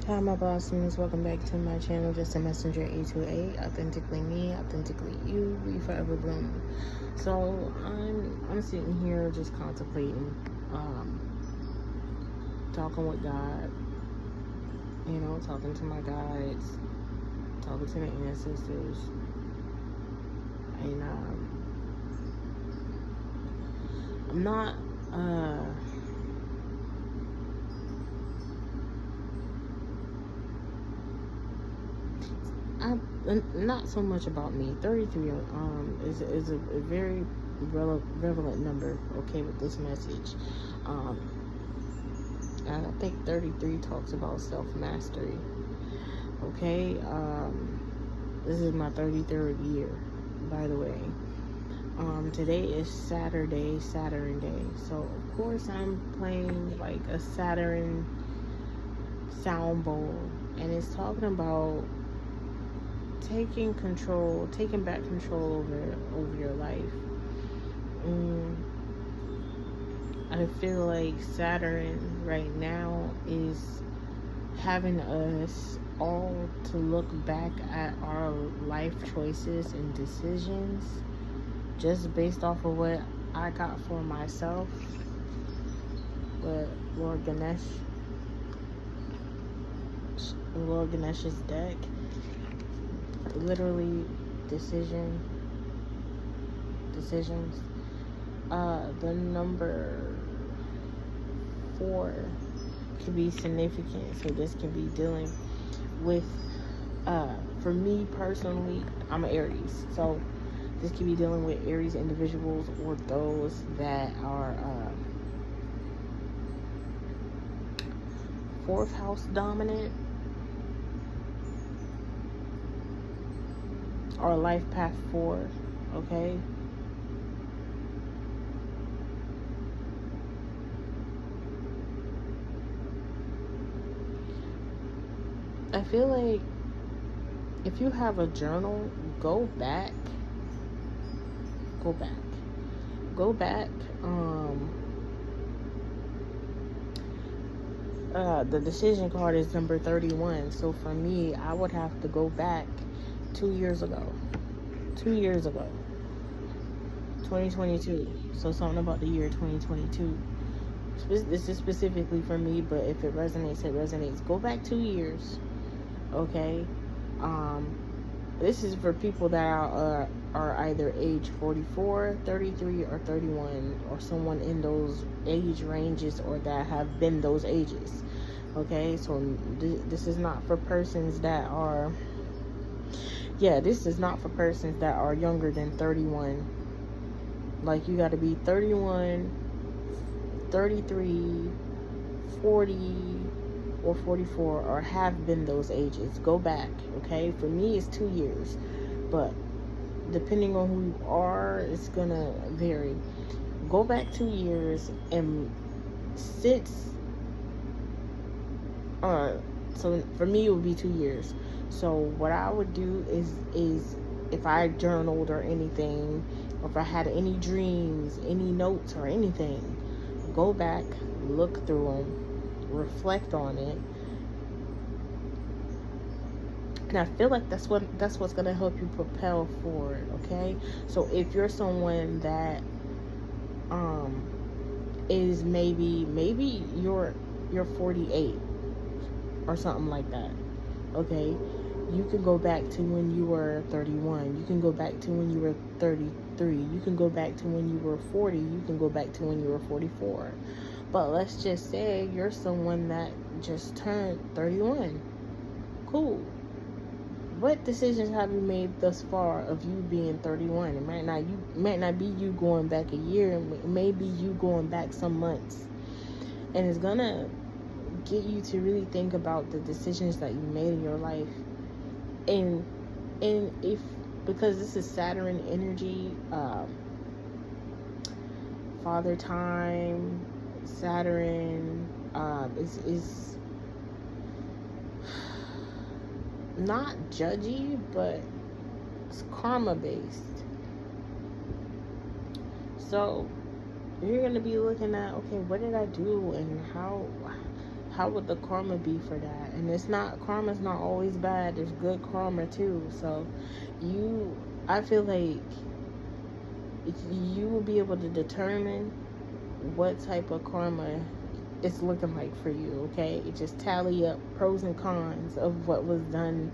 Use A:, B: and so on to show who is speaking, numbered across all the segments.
A: Hi, my blossoms. Welcome back to my channel, Just a Messenger A28. Authentically me, authentically you. We forever bloom. So I'm sitting here just contemplating, talking with God. Talking to my guides, talking to the ancestors, and I'm not. Not so much about me. 33 is a very relevant number, okay, with this message. And I think 33 talks about self-mastery, okay? This is my 33rd year, by the way. Today is Saturn Day, so of course I'm playing like a Saturn sound bowl, and it's talking about taking back control over your life. I feel like Saturn right now is having us all to look back at our life choices and decisions just based off of what I got for myself with Lord Ganesh's deck. Literally decisions. The number 4 can be significant, so this can be dealing with for me personally, I'm an Aries, so this can be dealing with Aries individuals or those that are 4th house dominant or life path 4, okay? I feel like if you have a journal, go back. The decision card is number 31. So for me, I would have to go back 2 years ago. 2022. So something about the year 2022. This is specifically for me, but if it resonates, it resonates. Go back 2 years. Okay? This is for people that are either age 44, 33, or 31, or someone in those age ranges, or that have been those ages. Okay, so this is not for persons that are, this is not for persons that are younger than 31. Like, you got to be 31, 33, 40, or 44, or have been those ages. Go back, okay? For me, it's 2 years, but depending on who you are, it's gonna vary. Go back 2 years and sit. So for me, it would be 2 years. So what I would do is if I journaled or anything, or if I had any dreams, any notes or anything, go back, look through them, reflect on it, and I feel like that's what's gonna help you propel forward. Okay, so if you're someone that is maybe you're 48 or something like that, okay, you can go back to when you were 31. You can go back to when you were 33. You can go back to when you were 40. You can go back to when you were 44. But let's just say you're someone that just turned 31. Cool. What decisions have you made thus far of you being 31? It might not be you going back a year. It may be you going back some months. And it's gonna get you to really think about the decisions that you made in your life. And if, because this is Saturn energy, father time, Saturn is not judgy, but it's karma based. So you're going to be looking at, okay, what did I do, and how How would the karma be for that? And karma's not always bad. There's good karma too. So I feel like you will be able to determine what type of karma it's looking like for you, okay? Just tally up pros and cons of what was done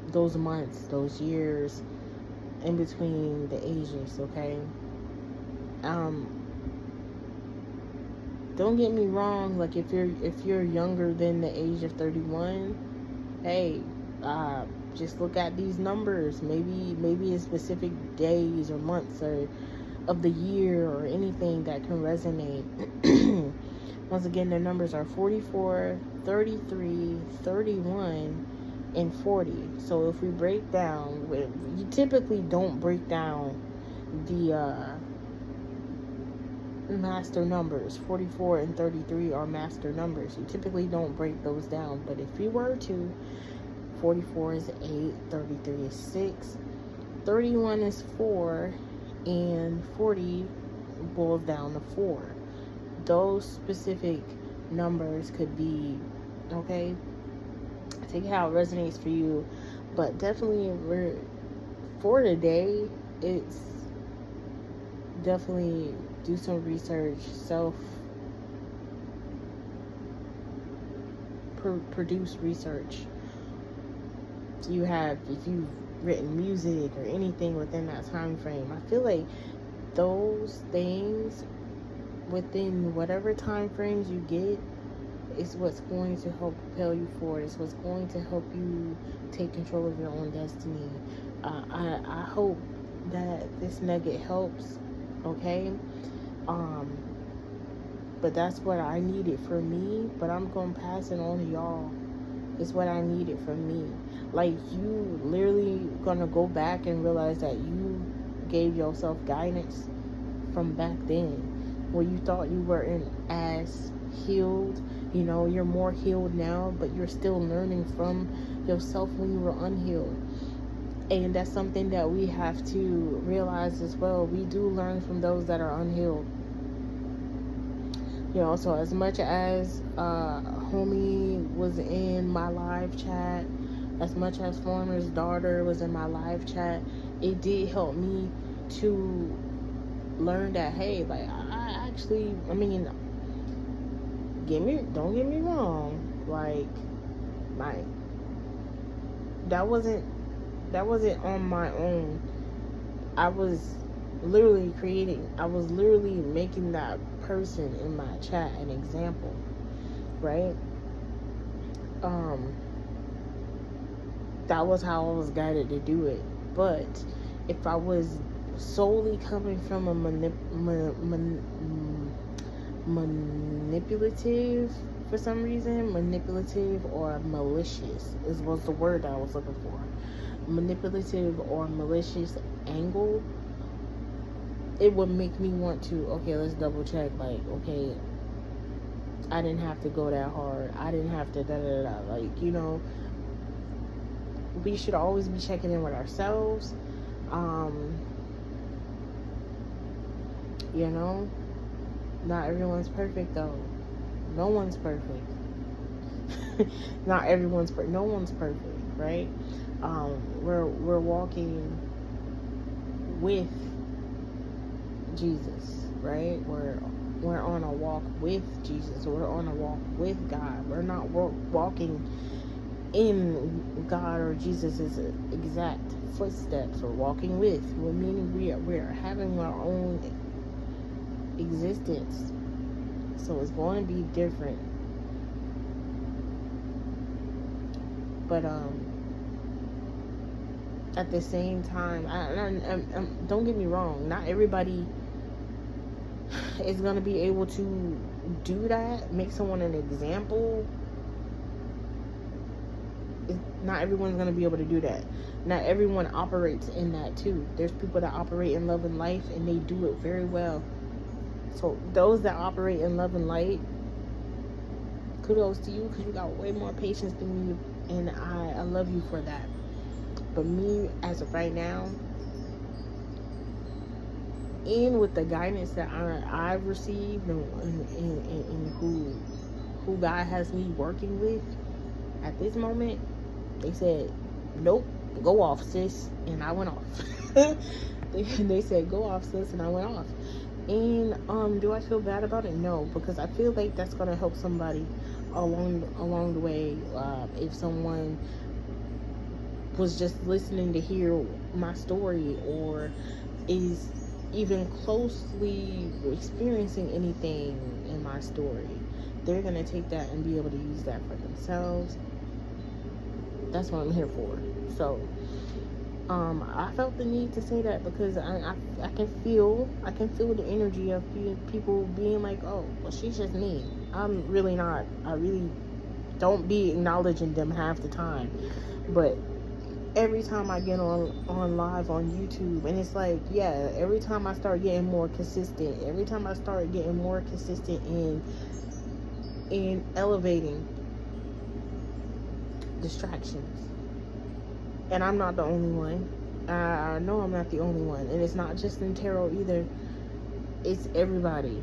A: those months, those years, in between the ages, okay? Don't get me wrong, like if you're younger than the age of 31, hey, just look at these numbers. Maybe in specific days or months or of the year or anything that can resonate. Once again, the numbers are 44, 33, 31, and 40. So if we break down, you typically don't break down the master numbers. 44 and 33 are master numbers. You typically don't break those down, but if you were to, 44 is 8, 33 is 6, 31 is 4, and 40 boils down to 4. Those specific numbers could be, okay, take how it resonates for you, but definitely for today, it's definitely do some research, produce research. If you've written music or anything within that time frame, I feel like those things within whatever time frames you get is what's going to help propel you forward. It's what's going to help you take control of your own destiny. I hope that this nugget helps, okay? But that's what I needed for me, but I'm going to pass it on to y'all. It's what I needed for me. Like, you literally going to go back and realize that you gave yourself guidance from back then, where you thought you weren't as healed. You know, you're more healed now, but you're still learning from yourself when you were unhealed. And that's something that we have to realize as well. We do learn from those that are unhealed. You know, so as much as homie was in my live chat, as much as Former's daughter was in my live chat, it did help me to learn that, hey, like, don't get me wrong, like, that wasn't on my own. I was literally making that person in my chat an example, right? That was how I was guided to do it. But if I was solely coming from a manipulative, for some reason, manipulative or malicious was the word I was looking for. Manipulative or malicious angle, it would make me want to, okay, let's double check, like, okay, I didn't have to go that hard. I didn't have to like, you know, we should always be checking in with ourselves. You know, not everyone's perfect though. No one's perfect. No one's perfect, right? We're walking with Jesus, right? We're on a walk with Jesus. We're on a walk with God. We're not walking in God or Jesus' exact footsteps. We're walking with. Meaning we're having our own existence. So it's going to be different. But at the same time, don't get me wrong, not everybody is going to be able to do that, make someone an example. Not everyone's going to be able to do that. Not everyone operates in that too. There's people that operate in love and life, and they do it very well. So those that operate in love and light, kudos to you, because you got way more patience than me, and I love you for that. But me, as of right now, and with the guidance that I've received and who God has me working with at this moment, they said, nope, go off, sis. And I went off. They said, go off, sis, and I went off. And do I feel bad about it? No, because I feel like that's gonna help somebody along the way. If someone was just listening to hear my story, or is even closely experiencing anything in my story, they're gonna take that and be able to use that for themselves. That's what I'm here for. So I felt the need to say that because I can feel the energy of people being like, oh, well, she's just me. I'm really not. I really don't be acknowledging them half the time. But every time I get on live on YouTube, and it's like, yeah, every time I start getting more consistent, every time I start getting more consistent in elevating distractions. And I'm not the only one. I know I'm not the only one. And it's not just in tarot either. It's everybody.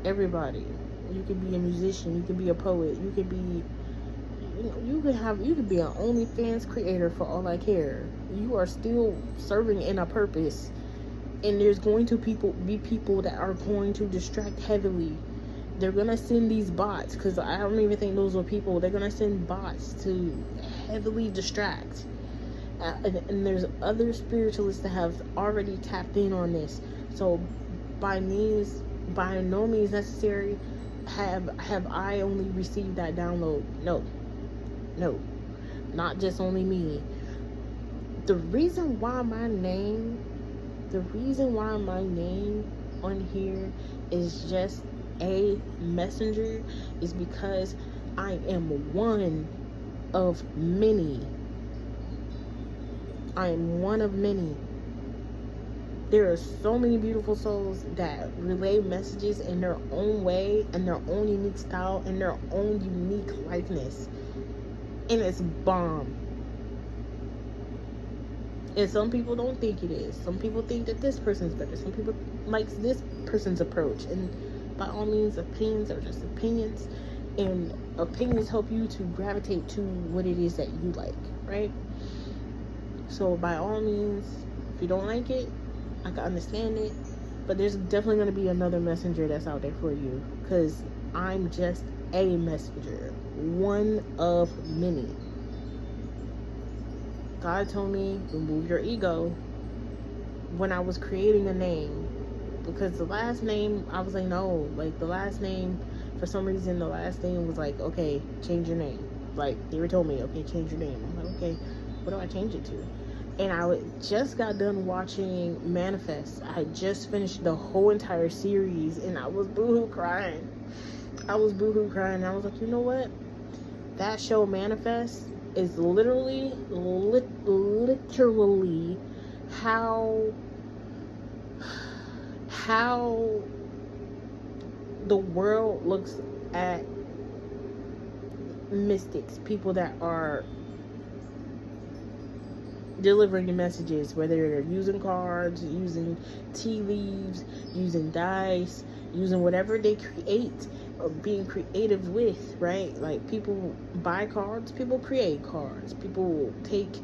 A: Everybody. You could be a musician. You could be a poet. You could be, you could be an OnlyFans creator for all I care. You are still serving in a purpose. And there's going to be people that are going to distract heavily. They're going to send these bots, because I don't even think those are people. They're going to send bots to heavily distract. And there's other spiritualists that have already tapped in on this. So by no means necessary have I only received that download. No, not just only me. The reason why my name on here is just a messenger is because I am one of many. I am one of many. There are so many beautiful souls that relay messages in their own way, and their own unique style, and their own unique likeness. And it's bomb. And some people don't think it is. Some people think that this person's better. Some people likes this person's approach. And by all means, opinions are just opinions. And opinions help you to gravitate to what it is that you like, right? So by all means, if you don't like it, I can understand it. But there's definitely going to be another messenger that's out there for you. Because I'm just a messenger. One of many. God told me, remove your ego. When I was creating a name. Because the last name, I was like, no. Like, the last name, for some reason, the last name was like, okay, change your name. Like, they were told me, okay, change your name. I'm like, okay, what do I change it to? And I just got done watching Manifest. I had just finished the whole entire series, and I was boohoo crying. I was like, you know what? That show, Manifest, is literally how the world looks at mystics, people that are delivering the messages, whether they're using cards, using tea leaves, using dice, using whatever they create or being creative with, right? Like, people buy cards, people create cards, people take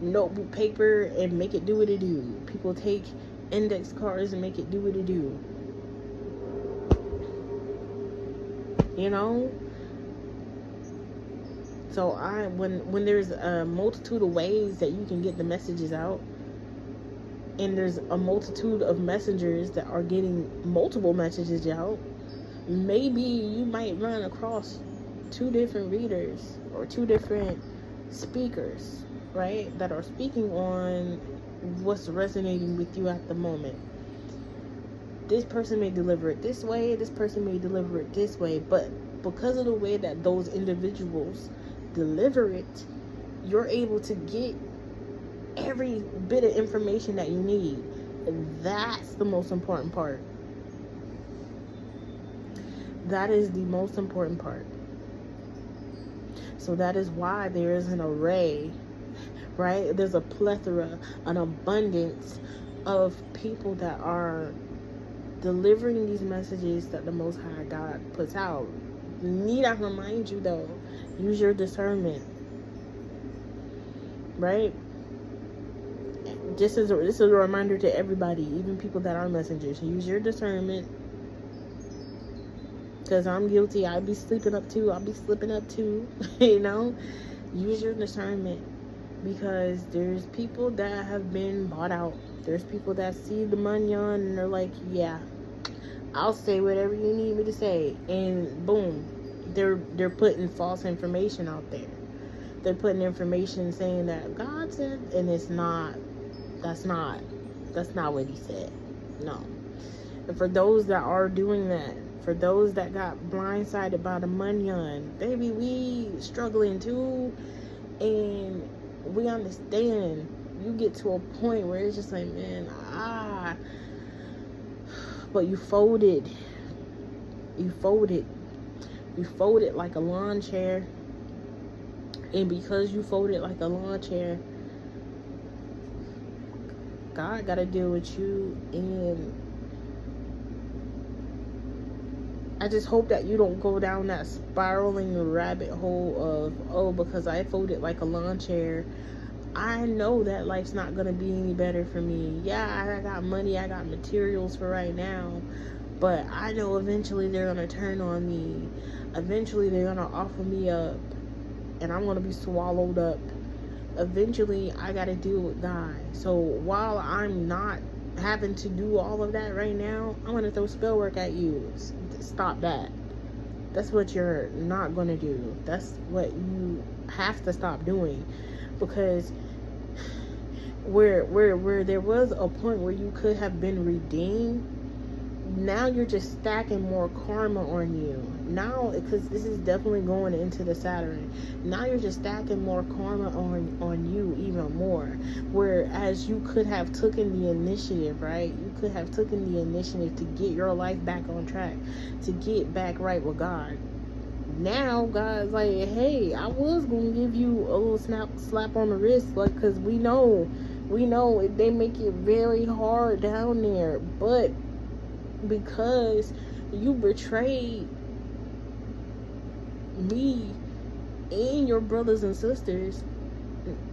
A: notebook paper and make it do what it do, people take index cards and make it do what it do, you know? So when there's a multitude of ways that you can get the messages out, and there's a multitude of messengers that are getting multiple messages out, maybe you might run across two different readers or two different speakers, right, that are speaking on what's resonating with you at the moment. This person may deliver it this way, this person may deliver it this way, but because of the way that those individuals deliver it, you're able to get every bit of information that you need. And that's the most important part. That is the most important part. So that is why there is an array, right? There's a plethora, an abundance of people that are delivering these messages that the Most High God puts out. need I remind you though, use your discernment, right? This is a reminder to everybody, even people that are messengers. Use your discernment, because I'm guilty. I be sleeping up too. I'll be slipping up too. You know, use your discernment, because there's people that have been bought out. There's people that see the money on and they're like, yeah, I'll say whatever you need me to say, and boom, they're putting false information out there. They're putting information saying that God said, and it's not. That's not what he said. No. And for those that are doing that, for those that got blindsided by the money on, baby, we struggling too, and we understand. You get to a point where it's just like, man, but you folded like a lawn chair, and because you folded like a lawn chair, God got to deal with you. And I just hope that you don't go down that spiraling rabbit hole of, oh, because I folded like a lawn chair, I know that life's not going to be any better for me. Yeah, I got money, I got materials for right now, but I know eventually they're going to turn on me. Eventually they're going to offer me up, and I'm going to be swallowed up. Eventually I got to deal with God. So while I'm not having to do all of that right now, I'm going to throw spell work at you. Stop that. That's what you're not going to do. That's what you have to stop doing. Because where there was a point where you could have been redeemed, now you're just stacking more karma on you. Now, because this is definitely going into the Saturn, now you're just stacking more karma on you even more. Whereas you could have taken the initiative, right? You could have taken the initiative to get your life back on track, to get back right with God. Now God's like, hey, I was gonna give you a little slap on the wrist, like, because we know they make it very hard down there, but because you betrayed me and your brothers and sisters,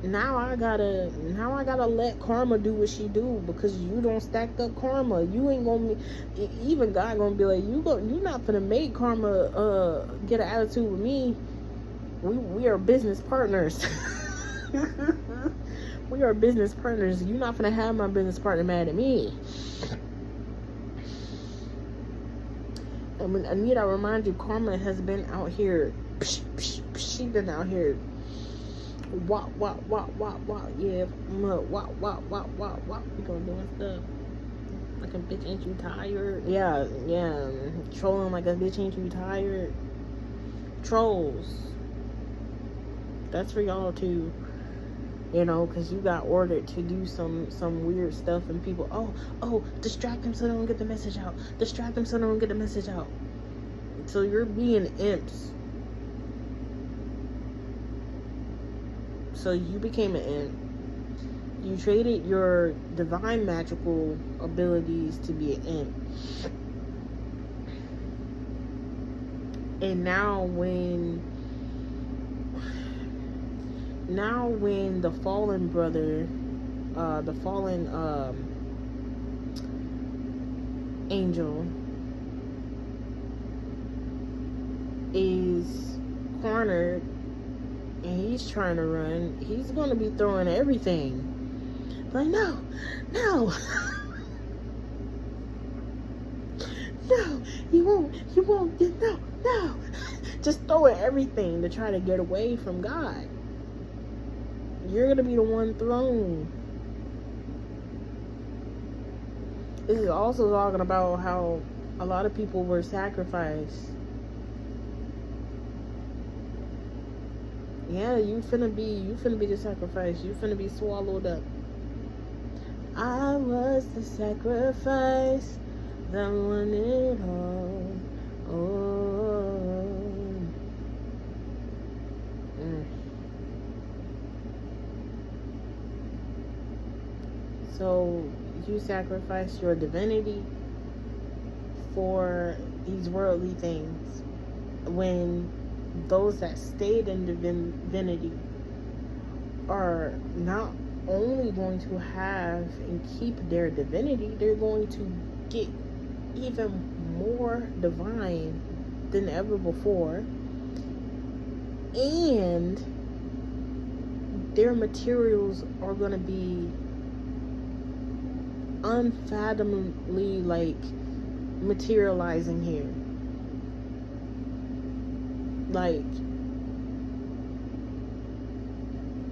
A: now I gotta let karma do what she do, because you don't stack up karma. You ain't gonna, even God gonna be like, you not gonna make karma get an attitude with me. We are business partners. We are business partners. You're not gonna have my business partner mad at me. I mean, I need to remind you, karma has been out here. She been out here. Wop, yeah, wop. We gonna doing stuff like a bitch. Ain't you tired? Yeah, trolling like a bitch. Ain't you tired? Trolls. That's for y'all too. You know, because you got ordered to do some weird stuff, and people, oh, distract them so they don't get the message out. Distract them so they don't get the message out. So you're being imps. So you became an imp. You traded your divine magical abilities to be an imp. And now when the fallen brother, the fallen angel is cornered and he's trying to run, he's going to be throwing everything. Like, no, no, you won't, no. Just throwing everything to try to get away from God. You're going to be the one thrown. This is also talking about how a lot of people were sacrificed. Yeah, you finna be the sacrifice. You finna be swallowed up. I was the sacrifice that won it all. So you sacrifice your divinity for these worldly things. when those that stayed in divinity are not only going to have and keep their divinity, they're going to get even more divine than ever before, and their materials are going to be unfathomably like materializing here. Like,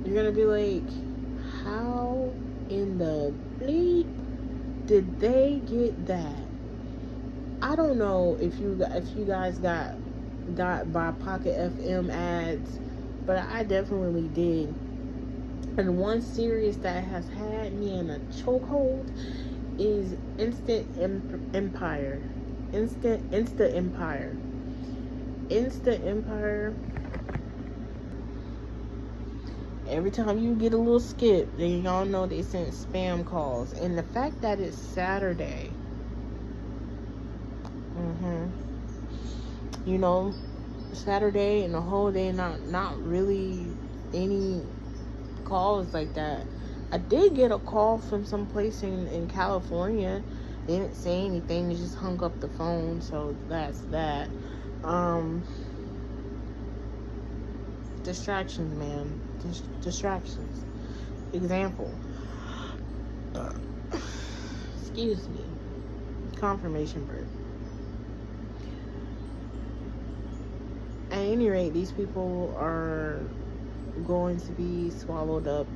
A: you're gonna be like, how in the bleep did they get that? I don't know if you guys got by Pocket FM ads, but I definitely did. And one series that has had me in a chokehold is Instant Empire. Every time you get a little skip, then y'all know they sent spam calls. And the fact that it's Saturday, you know, Saturday and the whole day, not really any calls like that. I did get a call from some place in California. They didn't say anything, they just hung up the phone, so that's that. Distractions, man. Distractions. Example. Excuse me. Confirmation bird. At any rate, these people are going to be swallowed up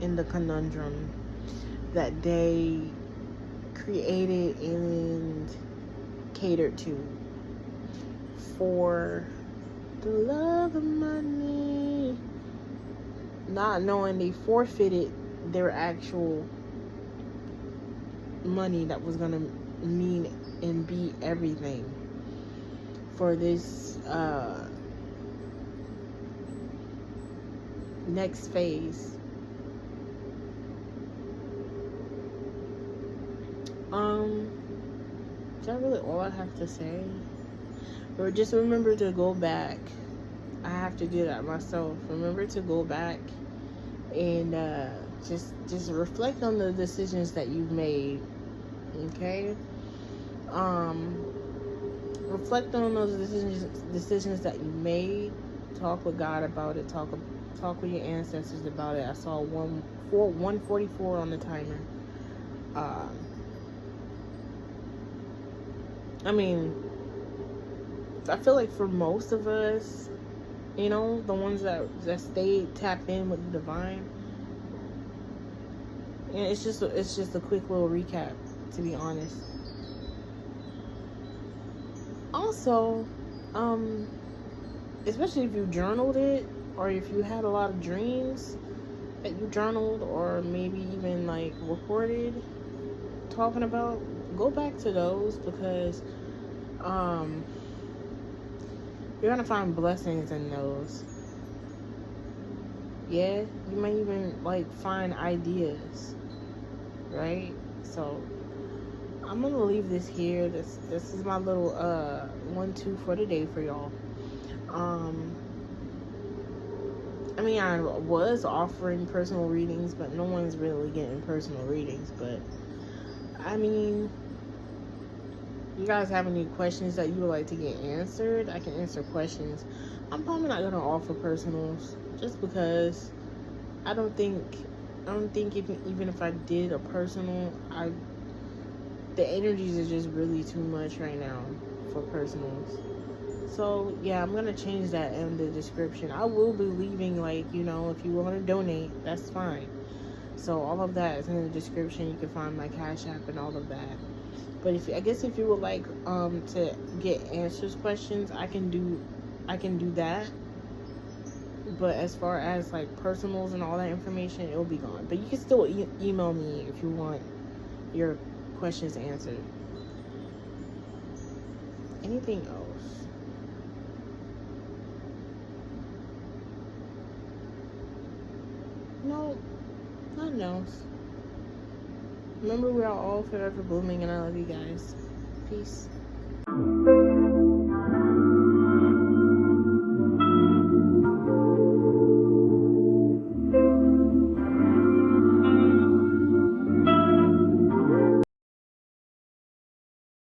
A: in the conundrum that they created and catered to for the love of money, not knowing they forfeited their actual money that was gonna mean and be everything for this next phase. Is that really all I have to say? Or just remember to go back. I have to do that myself. Remember to go back and just reflect on the decisions that you've made. Okay? Reflect on those decisions that you made. Talk with God about it. Talk with your ancestors about it. I saw 144 on the timer. I mean, I feel like for most of us, you know, the ones that stayed tapped in with the divine, yeah, it's just a quick little recap, to be honest. Also, especially if you journaled it, or if you had a lot of dreams that you journaled, or maybe even like recorded talking about, go back to those, because you're gonna find blessings in those. Yeah, you might even like find ideas, right? So I'm gonna leave this here. This is my little 1-2 for today for y'all. I mean, I was offering personal readings, but no one's really getting personal readings. But I mean, you guys have any questions that you would like to get answered? I can answer questions. I'm probably not gonna offer personals, just because I don't think even if I did a personal, the energies are just really too much right now for personals. So yeah, I'm gonna change that in the description. I will be leaving, like, you know, if you want to donate, that's fine. So all of that is in the description. You can find my Cashapp and all of that. But if you would like to get answers questions, I can do that. But as far as like personals and all that information, it will be gone. But you can still email me if you want your questions answered. Anything else? No, nothing else. Remember, we are all forever blooming, and I love you guys. Peace.